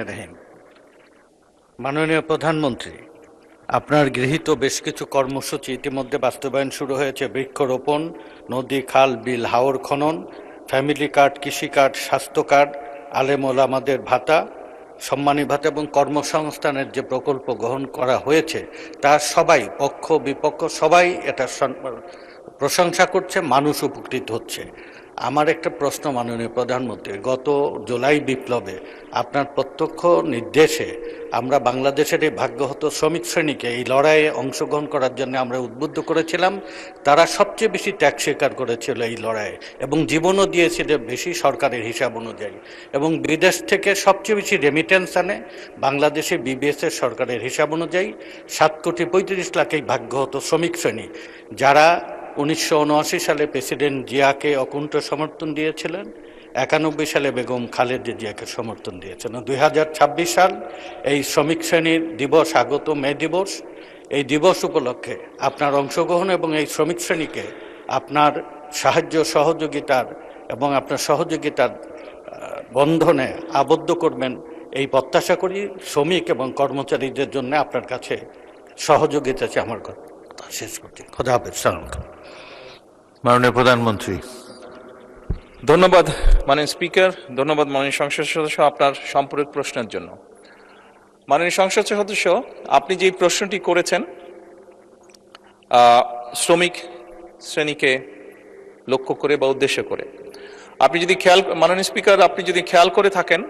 রহিম। মাননীয় প্রধানমন্ত্রী, আপনার গৃহীত বেশ কিছু কর্মসূচি ইতিমধ্যে বাস্তবায়ন শুরু হয়েছে। বৃক্ষরোপণ, নদী, খাল, বিল, হাওর খনন, ফ্যামিলি কার্ড, কৃষি কার্ড, স্বাস্থ্য কার্ড, আলেম ওলামাদের ভাতা, সম্মানী ভাতা এবং কর্মসংস্থানের যে প্রকল্প গ্রহণ করা হয়েছে তা সবাই, পক্ষ বিপক্ষ সবাই এটা প্রশংসা করছে, মানুষ উপকৃত হচ্ছে। আমার একটা প্রশ্ন মাননীয় প্রধানমন্ত্রী, গত জুলাই বিপ্লবে আপনার প্রত্যক্ষ নির্দেশে আমরা বাংলাদেশের এই ভাগ্যহত শ্রমিক শ্রেণীকে এই লড়াইয়ে অংশগ্রহণ করার জন্য আমরা উদ্বুদ্ধ করেছিলাম। তারা সবচেয়ে বেশি ত্যাগ স্বীকার করেছিল এই লড়াইয়ে এবং জীবনও দিয়েছিল বেশি সরকারের হিসাব অনুযায়ী, এবং বিদেশ থেকে সবচেয়ে বেশি রেমিটেন্স আনে বাংলাদেশে বিবিএসের সরকারের হিসাব অনুযায়ী 7,35,00,000 এই ভাগ্যহত শ্রমিক শ্রেণী, যারা 1979 সালে প্রেসিডেন্ট জিয়াকে অকুণ্ঠ সমর্থন দিয়েছিলেন, 91 সালে বেগম খালেদা জিয়াকে সমর্থন দিয়েছেন। 2026 সাল এই শ্রমিক শ্রেণীর দিবস আগত মে দিবস। এই দিবস উপলক্ষে আপনার অংশগ্রহণ এবং এই শ্রমিক শ্রেণীকে আপনার সাহায্য সহযোগিতার এবং আপনার সহযোগিতার বন্ধনে আবদ্ধ করবেন এই প্রত্যাশা করি। শ্রমিক এবং কর্মচারীদের জন্য আপনার কাছে সহযোগিতা চাই। আমার কথা শেষ করছি। খোদা হাফেজ। সালাম। মাননীয় প্রধানমন্ত্রী। ধন্যবাদ মাননীয় স্পিকার, ধন্যবাদ মাননীয় সংসদ সদস্য আপনার সম্পূরক প্রশ্নের জন্য। মাননীয় সংসদ সদস্য, আপনি যে প্রশ্নটি করেছেন শ্রমিক শ্রেণীকে লক্ষ্য করে বা উদ্দেশ্য করে, আপনি যদি মাননীয় স্পিকার আপনি যদি খেয়াল করে থাকেন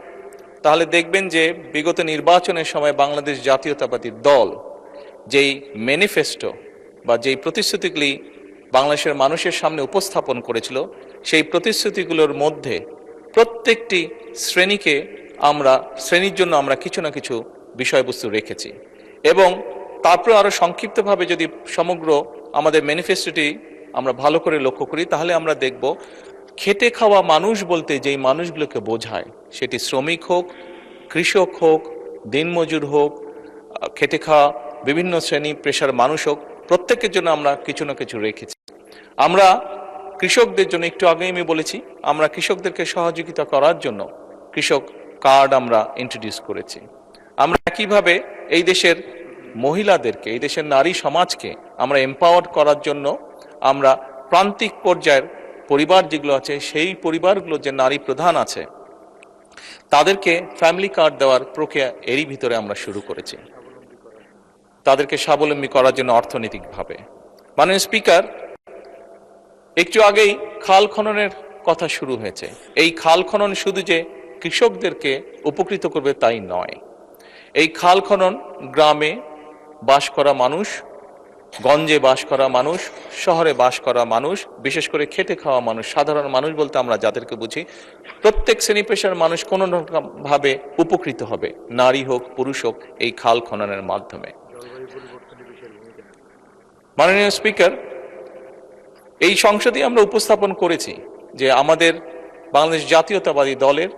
তাহলে দেখবেন যে বিগত নির্বাচনের সময় বাংলাদেশ জাতীয়তাবাদী দল যেই ম্যানিফেস্টো বা যেই প্রতিশ্রুতিগুলি বাংলাদেশের মানুষের সামনে উপস্থাপন করেছিল, সেই প্রতিশ্রুতিগুলোর মধ্যে প্রত্যেকটি শ্রেণীর জন্য আমরা কিছু না কিছু বিষয়বস্তু রেখেছি। এবং তারপর আরো সংক্ষিপ্তভাবে যদি সমগ্র আমাদের ম্যানিফেস্টোটি আমরা ভালো করে লক্ষ্য করি, তাহলে আমরা দেখব খেটে খাওয়া মানুষ বলতে যেই মানুষগুলোকে বোঝায়, সেটি শ্রমিক হোক, কৃষক হোক, দিনমজুর হোক, খেটে খাওয়া বিভিন্ন শ্রেণী পেশার মানুষ হোক, প্রত্যেকের জন্য আমরা কিছু না কিছু রেখেছি। আমরা কৃষকদের জন্য, একটু আগেই আমি বলেছি, আমরা কৃষকদেরকে সহযোগিতা করার জন্য কৃষক কার্ড আমরা ইন্ট্রোডিউস করেছি। আমরা একইভাবে এই দেশের মহিলাদেরকে, এই দেশের নারী সমাজকে আমরা এম্পাওয়ার করার জন্য আমরা প্রান্তিক পর্যায়ের পরিবার যেগুলো আছে, সেই পরিবারগুলো যে নারী প্রধান আছে, তাদেরকে ফ্যামিলি কার্ড দেওয়ার প্রক্রিয়া এরই ভিতরে আমরা শুরু করেছি, তাদেরকে স্বাবলম্বী করার জন্য অর্থনৈতিকভাবে। মাননীয় স্পিকার, একটু আগেই খাল খননের কথা শুরু হয়েছে। এই খাল খনন শুধু যে কৃষকদেরকে উপকৃত করবে তাই নয়। এই খাল খনন গ্রামে বাস করা মানুষ, গঞ্জে বাস করা মানুষ, শহরে বাস করা মানুষ, বিশেষ করে খেটে খাওয়া মানুষ, সাধারণ মানুষ বলতে আমরা যাদেরকে বুঝি, প্রত্যেক শ্রেণী পেশার মানুষ কোনো রকম ভাবে উপকৃত হবে, নারী হোক পুরুষ হোক, এই খাল খননের মাধ্যমে। মাননীয় স্পিকার, এই সংসদে আমরা উপস্থাপন করেছি যে আমাদের বাংলাদেশ জাতীয়তাবাদী দলের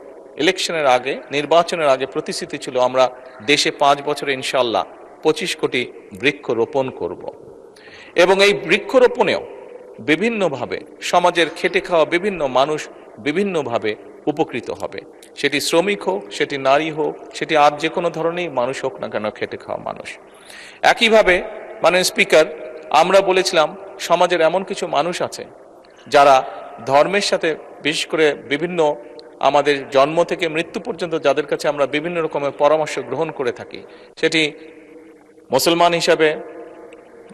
ইলেকশনের আগে, নির্বাচনের আগে প্রতিশ্রুতি ছিল আমরা দেশে 5 বছরে ইনশাআল্লাহ 25 কোটি বৃক্ষ রোপণ করব। এবং এই বৃক্ষরোপণেও বিভিন্নভাবে সমাজের খেটে খাওয়া বিভিন্ন মানুষ বিভিন্নভাবে উপকৃত হবে, সেটি শ্রমিক হোক, সেটি নারী হোক, সেটি আর যে কোনো ধরনের মানুষ হোক না কেন, খেটে খাওয়া মানুষ। একইভাবে মাননীয় স্পিকার, আমরা বলেছিলাম সমাজের এমন কিছু মানুষ আছে যারা ধর্মের সাথে, বিশেষ করে বিভিন্ন আমাদের জন্ম থেকে মৃত্যু পর্যন্ত যাদের কাছে আমরা বিভিন্ন রকমের পরামর্শ গ্রহণ করে থাকি, সেটি মুসলমান হিসাবে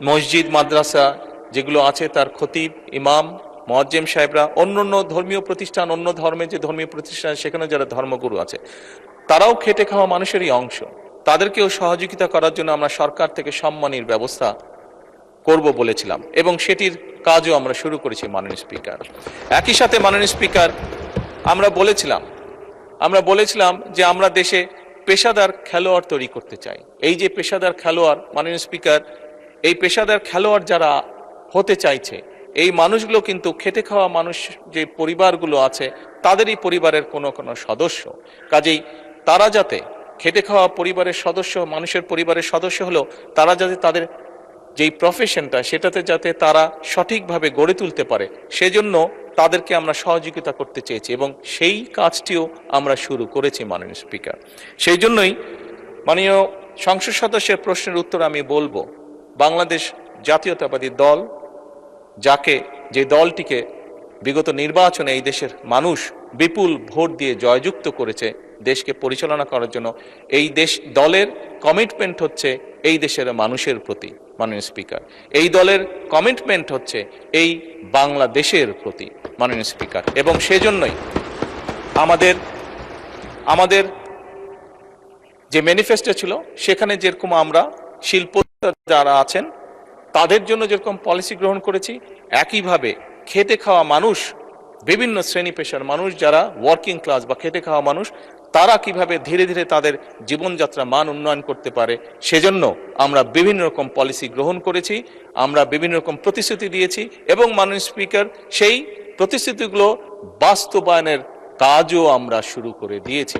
মসজিদ মাদ্রাসা যেগুলো আছে তার খতিব, ইমাম, মুয়াজ্জিম সাহেবরা, অন্য ধর্মীয় প্রতিষ্ঠান, অন্য ধর্মের যে ধর্মীয় প্রতিষ্ঠান সেখানে যারা ধর্মগুরু আছে, তারাও খেটে খাওয়া মানুষেরই অংশ। তাদেরকেও সহযোগিতা করার জন্য আমরা সরকার থেকে সম্মানীর ব্যবস্থা করব বলেছিলাম এবং সেটির কাজও আমরা শুরু করেছি মাননীয় স্পিকার। একই সাথে মাননীয় স্পিকার, আমরা বলেছিলাম যে আমরা দেশে পেশাদার খেলোয়াড় তৈরি করতে চাই। এই যে পেশাদার খেলোয়াড়, মাননীয় স্পিকার, এই পেশাদার খেলোয়াড় যারা হতে চাইছে, এই মানুষগুলো কিন্তু খেটে খাওয়া মানুষ যে পরিবারগুলো আছে তাদেরই পরিবারের কোনো সদস্য। কাজেই তারা যাতে খেটে খাওয়া পরিবারের সদস্য, মানুষের পরিবারের সদস্য হলেও তারা যাতে তাদের যেই প্রফেশনটা সেটাতে যাতে তারা সঠিকভাবে গড়ে তুলতে পারে, সেজন্য তাদেরকে আমরা সহযোগিতা করতে চেয়েছি এবং সেই কাজটিও আমরা শুরু করেছি মাননীয় স্পিকার। সেই জন্যই মাননীয় সংসদ সদস্যের প্রশ্নের উত্তর আমি বলবো, বাংলাদেশ জাতীয়তাবাদী দল, যে দলটিকে বিগত নির্বাচনে এই দেশের মানুষ বিপুল ভোট দিয়ে জয়যুক্ত করেছে দেশকে পরিচালনা করার জন্য, এই দলের কমিটমেন্ট হচ্ছে এই দেশের মানুষের প্রতি মাননীয় স্পিকার। এই দলের কমিটমেন্ট হচ্ছে এই বাংলাদেশের প্রতি মাননীয় স্পিকার। এবং সেজন্যই আমাদের যে ম্যানিফেস্টো ছিল সেখানে যেরকম আমরা শিল্প যারা আছেন তাদের জন্য যেরকম পলিসি গ্রহণ করেছি, একইভাবে খেটে খাওয়া মানুষ, বিভিন্ন শ্রেণী পেশার মানুষ যারা ওয়ার্কিং ক্লাস বা খেটে খাওয়া মানুষ, তারা কিভাবে ধীরে ধীরে তাদের জীবনযাত্রা মান উন্নয়ন করতে পারে সেজন্য আমরা বিভিন্ন রকম পলিসি গ্রহণ করেছি, আমরা বিভিন্ন রকম প্রতিশ্রুতি দিয়েছি এবং মাননীয় স্পিকার সেই প্রতিশ্রুতিগুলো বাস্তবায়নের কাজও আমরা শুরু করে দিয়েছি।